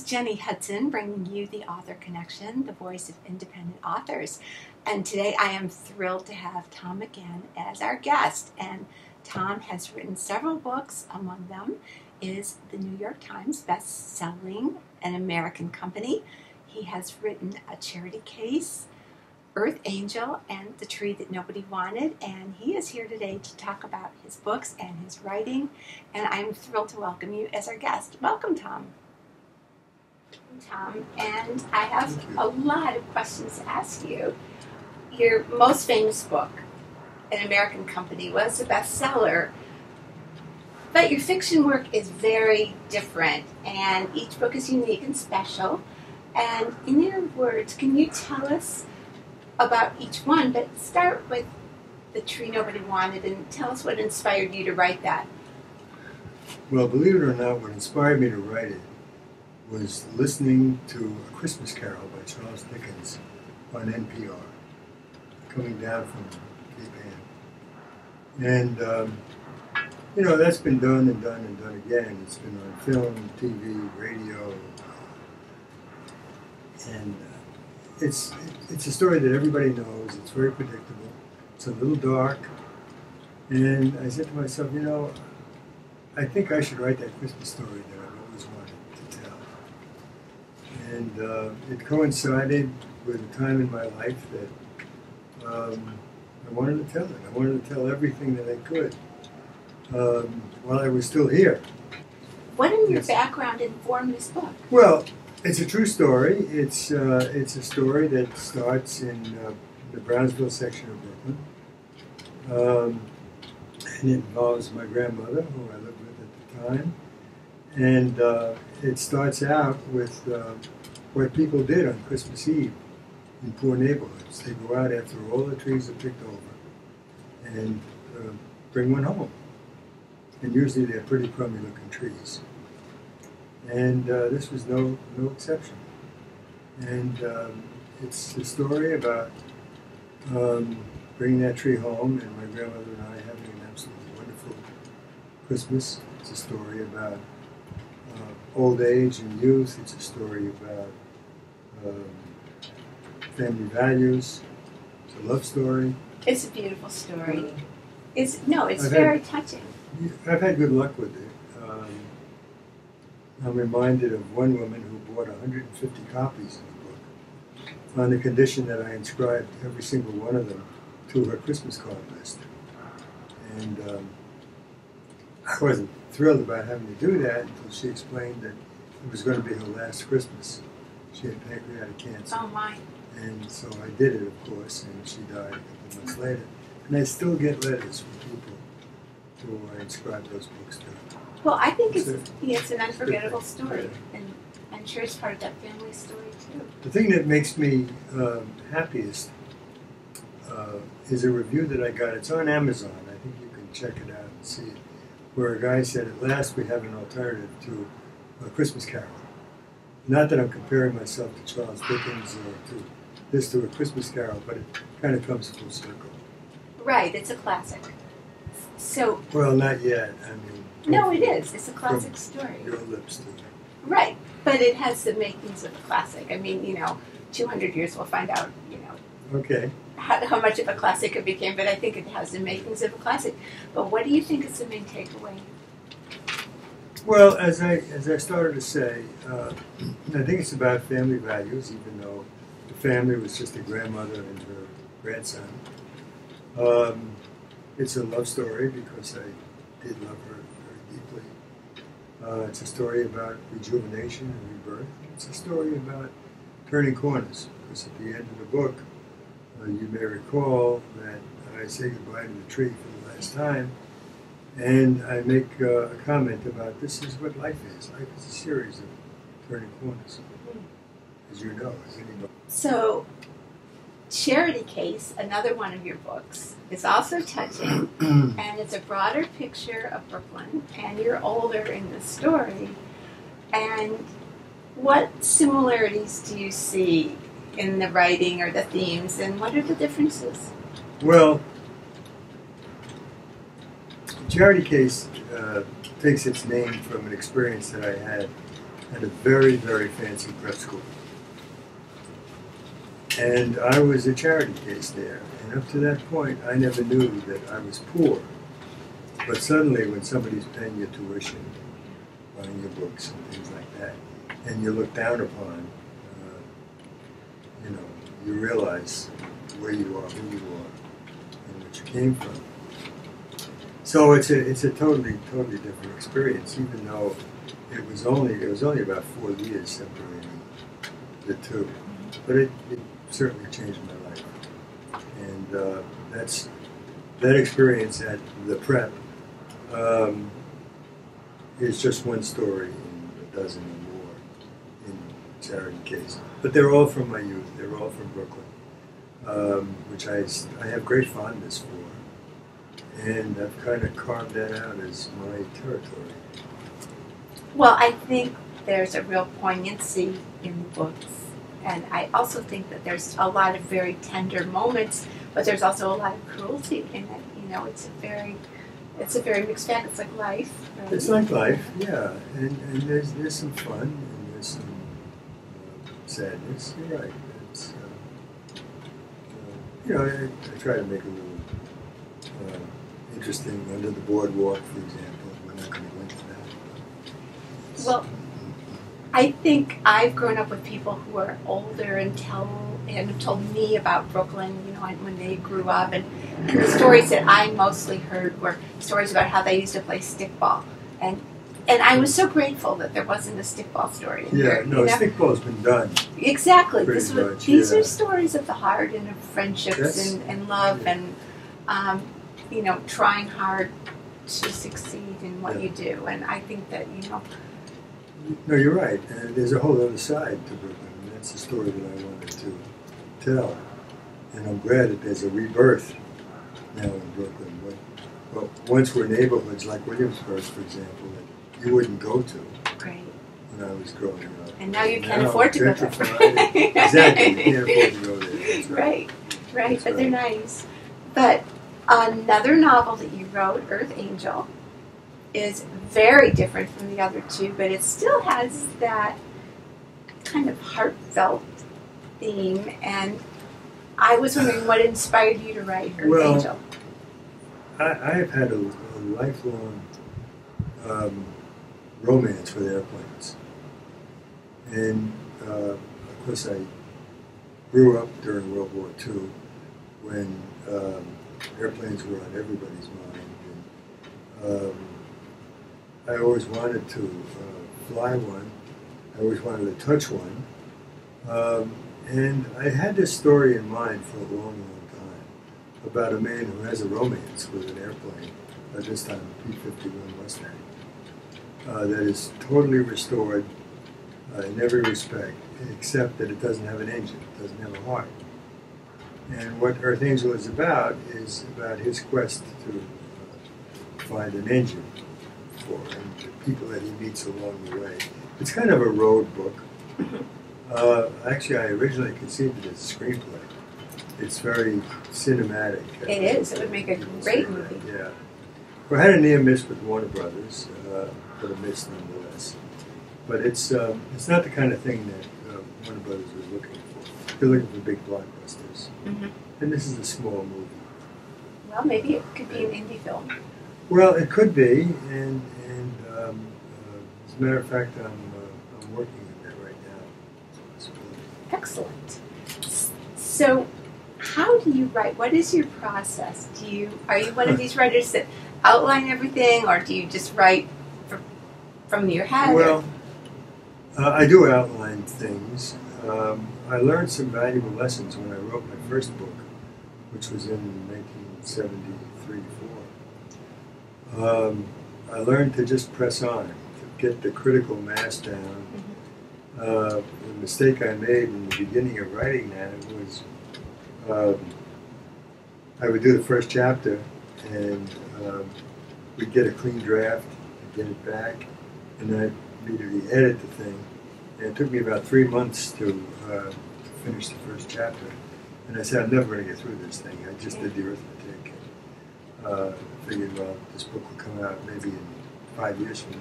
Jenny Hudson, bringing you the Author Connection, the voice of independent authors. And today I am thrilled to have Tom McCann as our guest. And Tom has written several books. Among them is the New York Times best-selling An American Company. He has written A Charity Case, Earth Angel, and The Tree That Nobody Wanted. And he is here today to talk about his books and his writing. And I'm thrilled to welcome you as our guest. Welcome, Tom. Tom, and I have a lot of questions to ask you. Your most famous book, An American Company, was a bestseller, but your fiction work is very different, and each book is unique and special. And in your words, can you tell us about each one, but start with The Tree Nobody Wanted, and tell us what inspired you to write that. Well, believe it or not, what inspired me to write it was listening to A Christmas Carol by Charles Dickens on NPR, coming down from Cape Ann. And, you know, that's been done and done and done again. It's been on film, TV, radio. And it's a story that everybody knows. It's very predictable. It's a little dark. And I said to myself, you know, I think I should write that Christmas story that I've always wanted to tell. And it coincided with a time in my life that I wanted to tell it. I wanted to tell everything that I could while I was still here. What in your background informed this book? Well, it's a true story. It's a story that starts in the Brownsville section of Brooklyn. And it involves my grandmother, who I lived with at the time. And it starts out with what people did on Christmas Eve in poor neighborhoods. They go out after all the trees are picked over and bring one home. And usually they're pretty crummy looking trees. And this was no exception. And it's a story about bringing that tree home and my grandmother and I having an absolutely wonderful Christmas. It's a story about old age and youth. It's a story about family values. It's a love story. It's a beautiful story. It's very touching. I've had good luck with it. I'm reminded of one woman who bought 150 copies of the book on the condition that I inscribed every single one of them to her Christmas card list. And I wasn't thrilled about having to do that until she explained that it was going to be her last Christmas. She had pancreatic cancer. Oh, my. And so I did it, of course, and she died a couple months later. And I still get letters from people who I inscribe those books to. Well, I think it's an unforgettable story, and I'm sure it's part of that family story, too. The thing that makes me happiest is a review that I got. It's on Amazon. I think you can check it out and see it, where a guy said, at last we have an alternative to A Christmas Carol. Not that I'm comparing myself to Charles Dickens or to A Christmas Carol, but it kind of comes full circle. Right, it's a classic. So. Well, not yet. I mean. No, it is. It's a classic story. Your lips, too. Right, but it has the makings of a classic. I mean, 200 years we'll find out, Okay. How much of a classic it became, but I think it has the makings of a classic. But what do you think is the main takeaway? Well, as I started to say, I think it's about family values, even though the family was just a grandmother and her grandson. It's a love story because I did love her very deeply. It's a story about rejuvenation and rebirth. It's a story about turning corners, because at the end of the book, you may recall that I say goodbye to the tree for the last time, and I make a comment about this is what life is. Life is a series of turning corners, as you know, as anybody. So, Charity Case, another one of your books, is also touching, and it's a broader picture of Brooklyn, and you're older in the story. And what similarities do you see in the writing or the themes, and what are the differences? Well, Charity Case takes its name from an experience that I had at a very, very fancy prep school. And I was a charity case there. And up to that point, I never knew that I was poor. But suddenly, when somebody's paying your tuition, buying your books and things like that, and you're looked down upon, you realize where you are, who you are, and what you came from. So it's a totally different experience, even though it was only about 4 years separating the two. But it certainly changed my life. And that experience at the prep is just one story in a dozen or more in charity case. But they're all from my youth. They're all from Brooklyn, which I have great fondness for. And I've kind of carved that out as my territory. Well, I think there's a real poignancy in the books. And I also think that there's a lot of very tender moments, but there's also a lot of cruelty in it. It's a very mixed bag. It's like life. Right? It's like life, yeah. And there's some fun and there's some sadness. You're right. It's I try to make a little interesting Under the Boardwalk, for example. We're not going to go into that. Well, I think I've grown up with people who are older and have told me about Brooklyn, when they grew up, and the stories that I mostly heard were stories about how they used to play stickball, and I was so grateful that there wasn't a stickball story. Stickball's been done. Exactly. These Yeah. are stories of the heart and of friendships and love and trying hard to succeed in what you do, and I think that No, you're right. And there's a whole other side to Brooklyn, and that's the story that I wanted to tell. And I'm glad that there's a rebirth now in Brooklyn. But once were neighborhoods like Williamsburg, for example, that you wouldn't go to when I was growing up. And now you can't afford to go there. Exactly, you can't afford to go there. That's right. That's But they're nice. But another novel that you wrote, Earth Angel, is very different from the other two, but it still has that kind of heartfelt theme. And I was wondering what inspired you to write Earth Angel. I've had a lifelong romance with airplanes. And, of course, I grew up during World War II when airplanes were on everybody's mind. And, I always wanted to fly one. I always wanted to touch one. And I had this story in mind for a long time about a man who has a romance with an airplane, this time a P-51 Mustang, that is totally restored in every respect, except that it doesn't have an engine, it doesn't have a heart. And what Earth Angel is about his quest to find an engine for and the people that he meets along the way. It's kind of a road book. Actually, I originally conceived it as a screenplay. It's very cinematic. It is. It would make a great movie. Yeah. Well, I had a near miss with Warner Brothers, but a miss nonetheless. But it's not the kind of thing that Warner Brothers was looking for. They're looking for big blockbusters. Mm-hmm. And this is a small movie. Well, maybe it could be an indie film. Well, it could be, and as a matter of fact, I'm working on that right now. Excellent. So, how do you write? What is your process? Are you one of these writers that outline everything, or do you just write from your head? Well, I do outline things. I learned some valuable lessons when I wrote my first book, which was in 1973 to 4. I learned to just press on, to get the critical mass down. The mistake I made in the beginning of writing that was I would do the first chapter and we'd get a clean draft, get it back, and then I'd immediately edit the thing. And it took me about 3 months to finish the first chapter. And I said, I'm never going to get through this thing. I just did the arithmetic. Figured, well, this book will come out maybe in 5 years from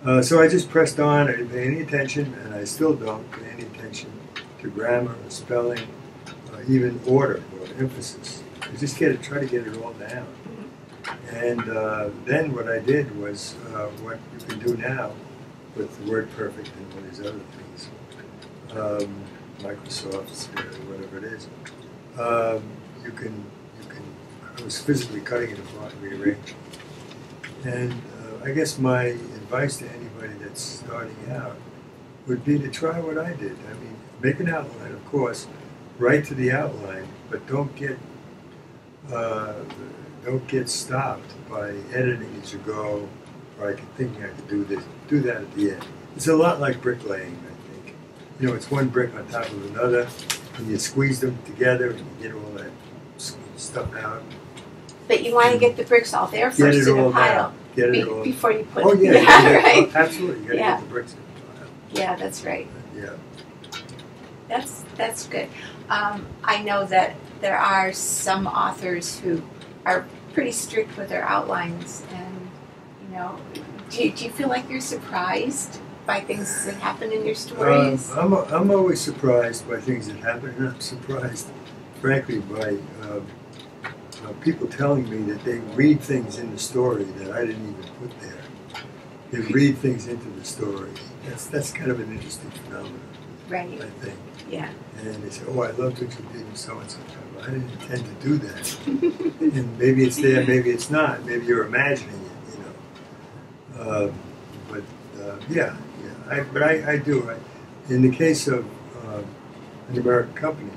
So I just pressed on. I didn't pay any attention, and I still don't pay any attention to grammar or spelling, even order or emphasis. I just try to get it all down. And then what I did was what you can do now with the Word Perfect and all these other things, Microsoft, whatever it is. You can. I was physically cutting it apart and rearranging. And I guess my advice to anybody that's starting out would be to try what I did. I mean, make an outline, of course, write to the outline, but don't get stopped by editing as you go, or thinking I could do this, do that at the end. It's a lot like bricklaying, I think. You know, it's one brick on top of another, and you squeeze them together, and you get all that stuff out. But you want to get the bricks all there first in a pile. Get it all before you put. Oh yeah, right. Oh, absolutely. You got to get the bricks in the pile. Yeah, that's right. Yeah. That's good. I know that there are some authors who are pretty strict with their outlines, and you know, do you feel like you're surprised by things that happen in your stories? I'm always surprised by things that happen, and I'm surprised, frankly, by people telling me that they read things in the story that I didn't even put there. They read things into the story. That's kind of an interesting phenomenon, right? I think. Yeah. And they say, "Oh, I loved what you did in so and so." I didn't intend to do that. And maybe it's there, maybe it's not. Maybe you're imagining it, you know. Yeah. I do. In the case of An American Company,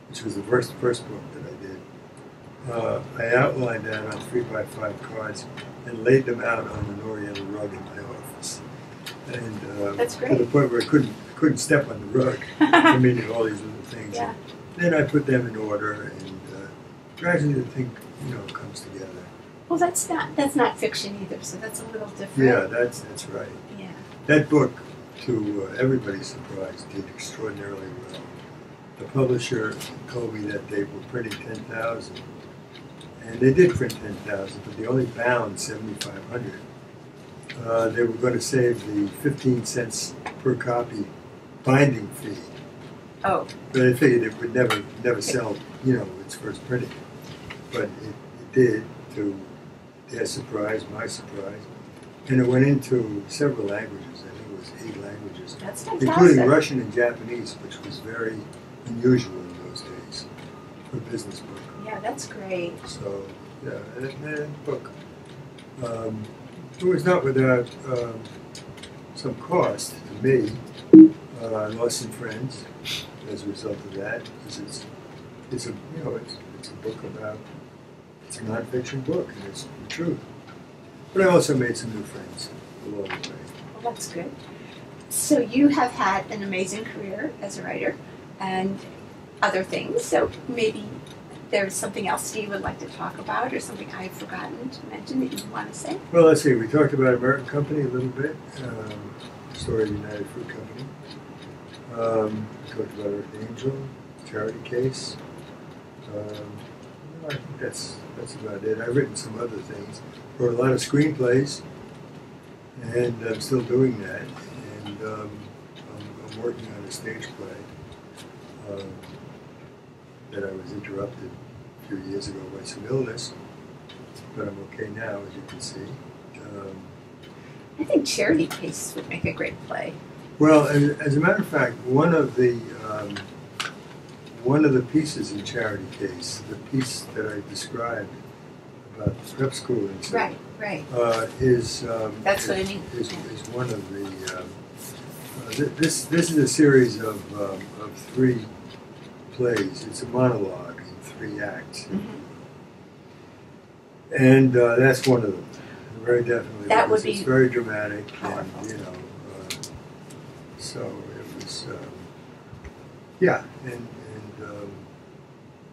which was the first book that I did, I outlined that on 3x5 cards and laid them out on an oriental rug in my office. And that's great. To the point where I couldn't step on the rug. I mean, all these little things. Yeah. Then I put them in order, and gradually the thing, you know, comes together. Well, that's not fiction either, so that's a little different. Yeah, that's right. Yeah. That book, to everybody's surprise, did extraordinarily well. The publisher told me that they were printing 10,000, and they did print 10,000, but they only bound 7,500. They were going to save the 15 cents per copy binding fee. Oh. But I figured it would never sell, you know, its first printing. But it did, to their surprise, my surprise. And it went into several languages. I think it was 8 languages. That's fantastic. Including Russian and Japanese, which was very unusual in those days for a business book. Yeah, that's great. So, yeah, that book, it was not without some cost to me. I lost some friends as a result of that, because it's a book about, it's a nonfiction book, and it's the truth. But I also made some new friends along the way. Well, that's good. So you have had an amazing career as a writer and other things. So maybe there's something else you would like to talk about, or something I've forgotten to mention that you want to say? Well, let's see. We talked about American Company a little bit. Story of United Fruit Company. We talked about Earth Angel, Charity Case. I think that's about it. I've written some other things. Wrote a lot of screenplays, and I'm still doing that. And I'm working on a stage play that I was interrupted a few years ago by some illness, but I'm okay now, as you can see. I think Charity Case would make a great play. Well, as a matter of fact, one of the pieces in Charity Case, the piece that I described about the prep school incident, right, is that's what I mean. Is one of the this is a series of 3 plays. It's a monologue in 3 acts, and that's one of them. Very definitely, that would be. It's very dramatic, Powerful. and so it was. Yeah, and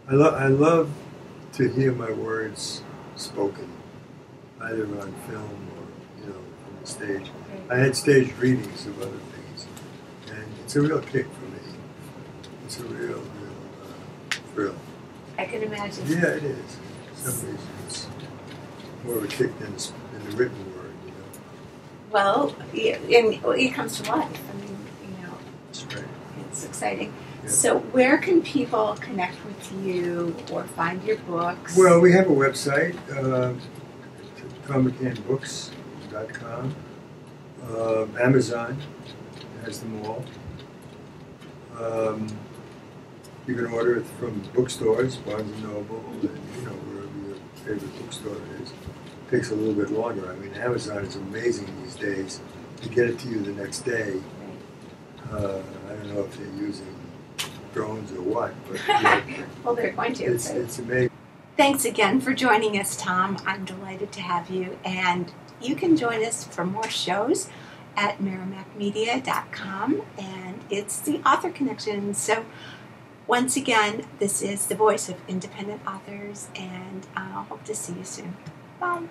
I love to hear my words spoken, either on film or on the stage. I had staged readings of other things, and it's a real kick for me. It's a real thrill. I can imagine. Yeah, it is. For some reason, it's more of a kick than the written word. Well, and it comes to life. I mean, That's right. it's exciting. Yeah. So where can people connect with you or find your books? Well, we have a website, tommccannbooks.com. Amazon has them all. You can order it from bookstores, Barnes & Noble, and, wherever your favorite bookstore is. It takes a little bit longer. I mean, Amazon is amazing these days to get it to you the next day. I don't know if they're using drones or what, but well, they're going to. It's amazing. Thanks again for joining us, Tom. I'm delighted to have you, and you can join us for more shows at merrimackmedia.com, and it's the Author Connection. So once again, this is the voice of independent authors, and I hope to see you soon. Bye.